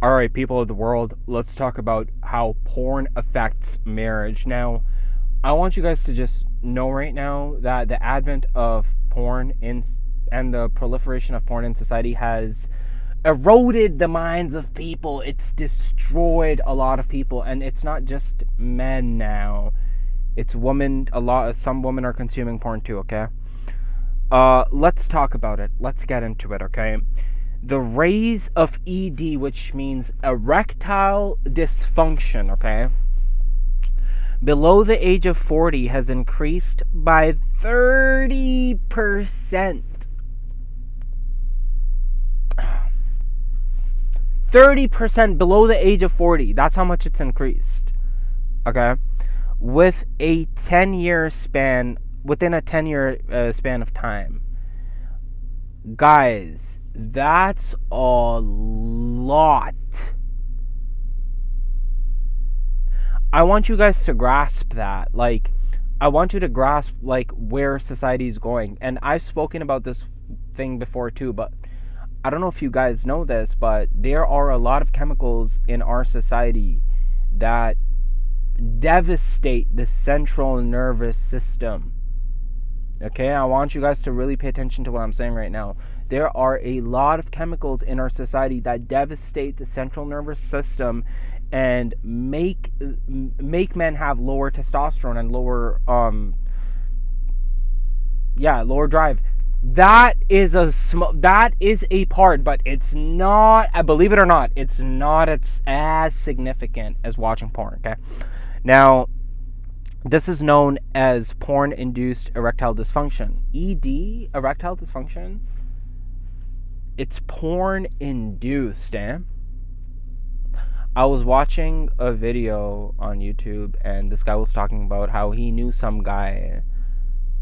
All right, people of the world, let's talk about how porn affects marriage. Now, I want you guys to just know right now that the advent of porn and the proliferation of porn in society has eroded the minds of people. It's destroyed a lot of people, and it's not just men now. It's women. Some women are consuming porn too, okay? Let's talk about it. Let's get into it, okay? The rise of ED, which means erectile dysfunction, okay, below the age of 40 has increased by 30%. 30% below the age of 40. That's how much it's increased. Okay? With a 10-year span, within a 10-year span of time. Guys, that's a lot. I want you guys to grasp that. Like, I want you to grasp, like, where society's going. And I've spoken about this thing before too, but I don't know if you guys know this, but there are a lot of chemicals in our society that devastate the central nervous system. Okay, I want you guys to really pay attention to what I'm saying right now. There are a lot of chemicals in our society that devastate the central nervous system and make men have lower testosterone and lower lower drive. That is a part, but it's not, believe it or not, it's not as significant as watching porn, okay? Now, this is known as porn-induced erectile dysfunction. ED, erectile dysfunction, it's porn-induced, I was watching a video on YouTube, and this guy was talking about how he knew some guy,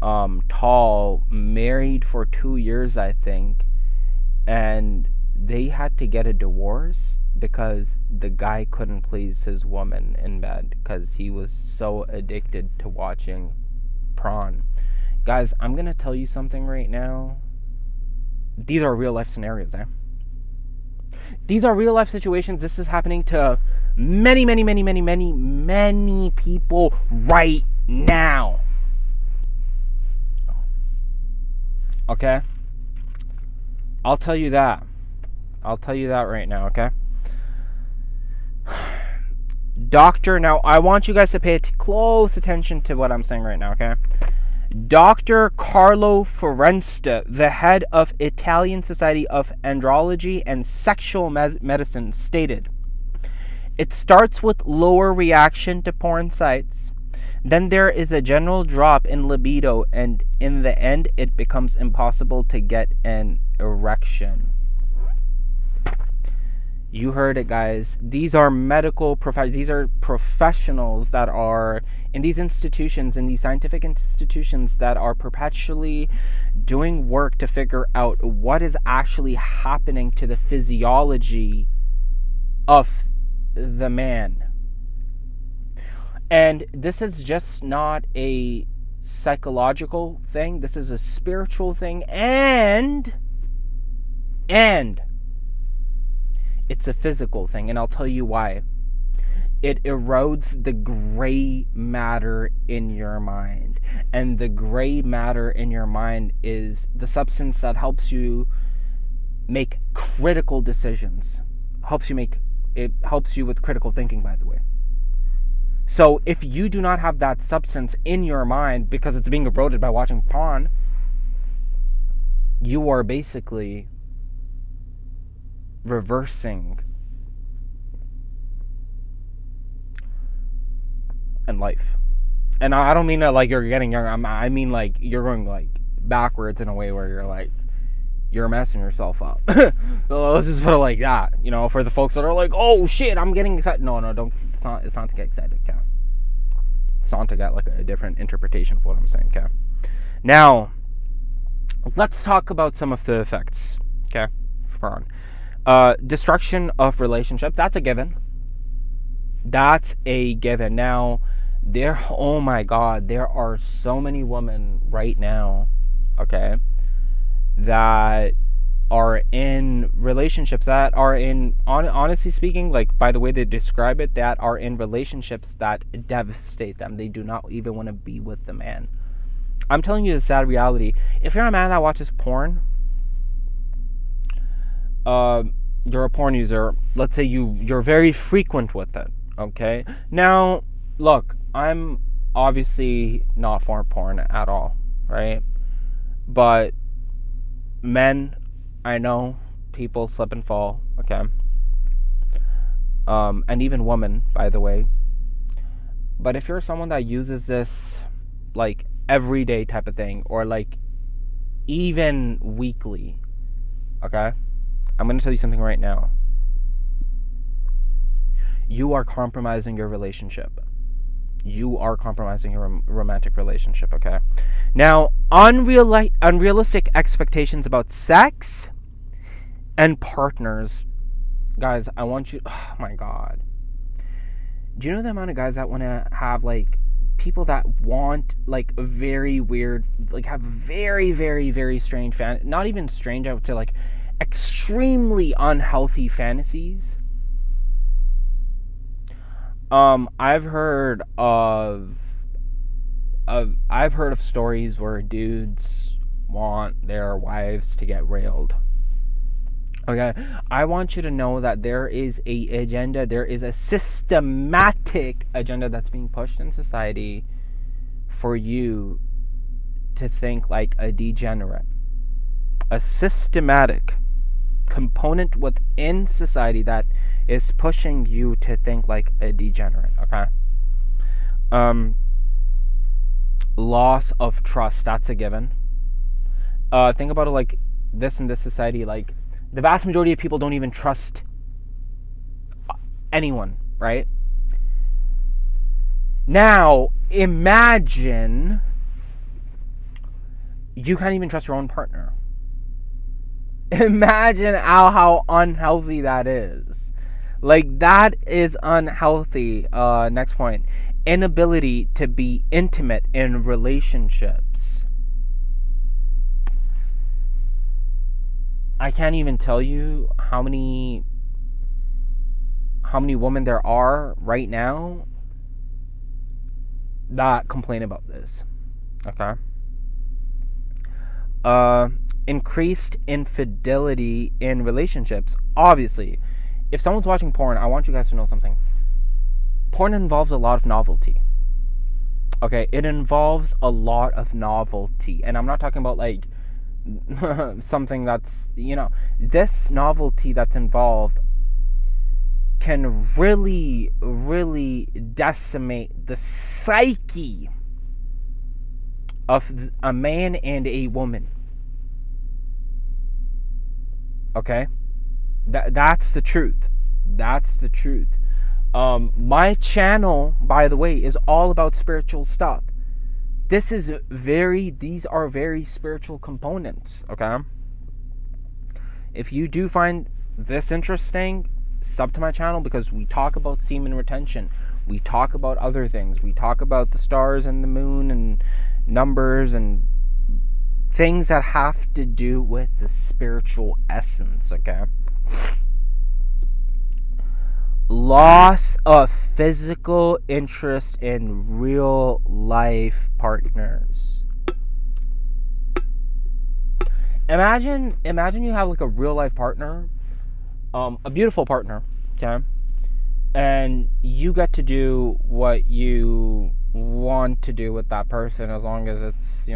tall, married for 2 years, I think, and they had to get a divorce because the guy couldn't please his woman in bed because he was so addicted to watching porn. Guys, I'm gonna tell you something right now. These are real life scenarios, These are real life situations. This is happening to many people right now. Okay? I'll tell you that. I'll tell you that right now, okay? Now I want you guys to pay close attention to what I'm saying right now, okay? Dr. Carlo Foresta, the head of Italian Society of Andrology and Sexual Medicine, stated, "It starts with lower reaction to porn sites. Then there is a general drop in libido, and in the end, it becomes impossible to get an erection." You heard it, guys. These are these are professionals that are in these institutions, in these scientific institutions, that are perpetually doing work to figure out what is actually happening to the physiology of the man. And this is just not a psychological thing. This is a spiritual thing, and it's a physical thing, and I'll tell you why. It erodes the gray matter in your mind. And the gray matter in your mind is the substance that helps you make critical decisions. It helps you with critical thinking, by the way. So if you do not have that substance in your mind because it's being eroded by watching porn, you are basically reversing in life. And I don't mean that like you're getting younger. I mean like you're going like backwards in a way where you're messing yourself up. Let's just put it like that. You know, for the folks that are like, oh shit, I'm getting excited. No, don't. It's not to get excited, okay? It's not to get like a different interpretation of what I'm saying, okay? Now, let's talk about some of the effects, okay? For porn. Destruction of relationships, that's a given. Now, oh my god, there are so many women right now, okay, that are in relationships that are in, honestly speaking, like by the way they describe it, that are in relationships that devastate them. They do not even want to be with the man. I'm telling you the sad reality. If you're a man that watches porn, you're a porn user. Let's say you're very frequent with it. Okay. Now, look, I'm obviously not for porn at all, right? But men, I know people slip and fall. Okay. And even women, by the way. But if you're someone that uses this like everyday type of thing, or like even weekly, okay, I'm going to tell you something right now. You are compromising your relationship. You are compromising your romantic relationship, okay? Now, unrealistic expectations about sex and partners. Guys, I want you... Oh, my God. Do you know the amount of guys that want to have, like, people that want, like, very weird... Like, have very, very, very strange... Not even strange, I would say, like, extremely unhealthy fantasies. I've heard of stories where dudes want their wives to get railed. Okay, I want you to know that there is a agenda, there is a systematic agenda that's being pushed in society for you to think like a degenerate. A systematic component within society that is pushing you to think like a degenerate, okay? Loss of trust, that's a given. Think about it like this in this society, like the vast majority of people don't even trust anyone, right? Now, imagine you can't even trust your own partner. Imagine how unhealthy that is. Like, that is unhealthy. Next point. Inability to be intimate in relationships. I can't even tell you how many women there are right now that complain about this. Okay? Increased infidelity in relationships. Obviously, if someone's watching porn, I want you guys to know something. Porn involves a lot of novelty. Okay, it involves a lot of novelty. And I'm not talking about like something that's, this novelty that's involved can really, really decimate the psyche of a man and a woman. Okay? That's the truth. That's the truth. My channel, by the way, is all about spiritual stuff. These are very spiritual components, okay? If you do find this interesting, sub to my channel, because we talk about semen retention. We talk about other things. We talk about the stars and the moon and numbers and things that have to do with the spiritual essence, okay? Loss of physical interest in real life partners. Imagine you have like a real life partner, a beautiful partner, okay? And you get to do what you want to do with that person, as long as it's,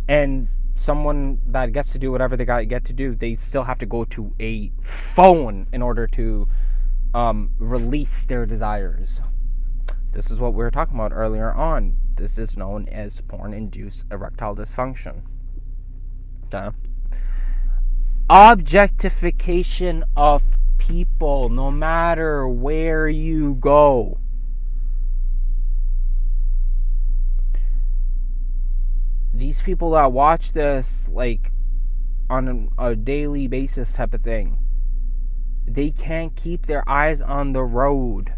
and someone that gets to do whatever they get to do, they still have to go to a phone in order to release their desires. This is what we were talking about earlier on. This is known as porn-induced erectile dysfunction. Okay? Objectification of people, no matter where you go. These people that watch this, like, on a daily basis type of thing, they can't keep their eyes on the road.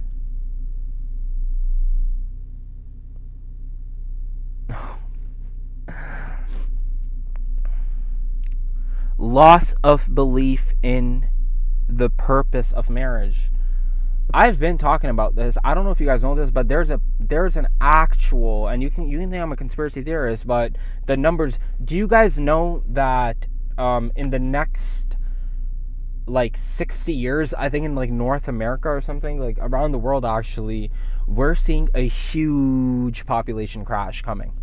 loss of belief in the purpose of marriage. I've been talking about this. I don't know if you guys know this, but there's an actual, and you can think I'm a conspiracy theorist, but the numbers. Do you guys know that in the next like 60 years, I think in like North America or something, like around the world actually, we're seeing a huge population crash coming.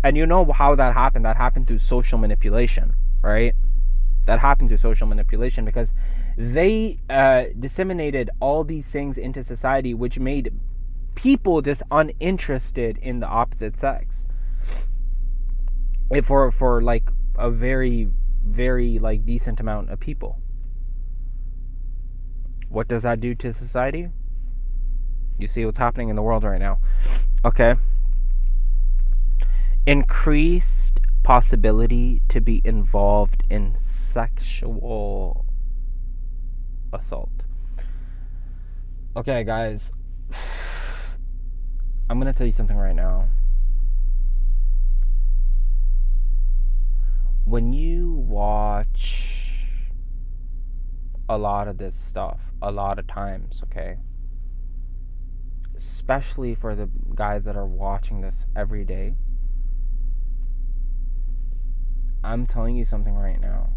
And you know how that happened? That happened through social manipulation, right? That happened through social manipulation because they disseminated all these things into society, which made people just uninterested in the opposite sex. For like a very, very like decent amount of people. What does that do to society? You see what's happening in the world right now. Okay. Increased possibility to be involved in sexual assault. Okay, guys. I'm going to tell you something right now. When you watch a lot of this stuff, a lot of times, okay? Especially for the guys that are watching this every day, I'm telling you something right now.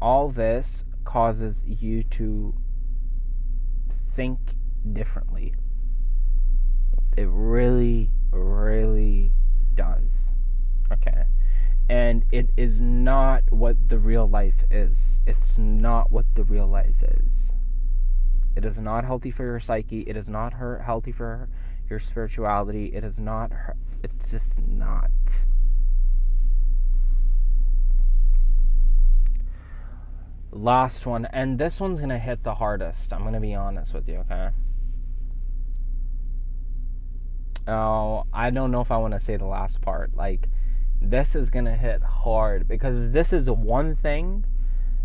All this causes you to think differently. It really, really does. Okay. And it is not what the real life is. It's not what the real life is. It is not healthy for your psyche. It is not healthy for your spirituality. It is not. It's just not. Last one, and this one's gonna hit the hardest. I'm gonna be honest with you, okay? Oh, I don't know if I want to say the last part. Like, this is gonna hit hard because this is one thing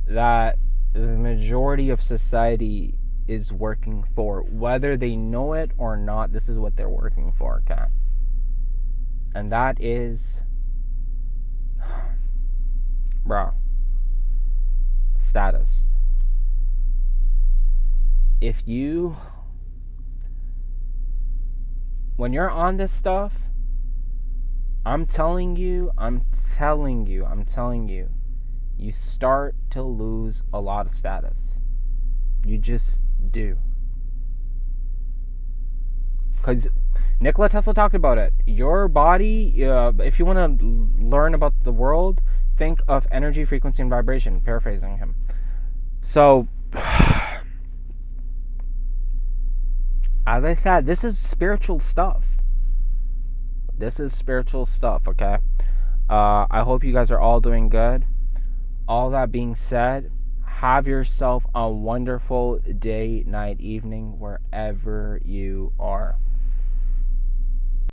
that the majority of society is working for, whether they know it or not. This is what they're working for, okay? And that is, bro, status. If you, when you're on this stuff, I'm telling you, you start to lose a lot of status. You just do. Because Nikola Tesla talked about it. Your body, if you want to learn about the world, think of energy, frequency, and vibration. Paraphrasing him. So, as I said, this is spiritual stuff. Okay? I hope you guys are all doing good. All that being said, have yourself a wonderful day, night, evening, wherever you are.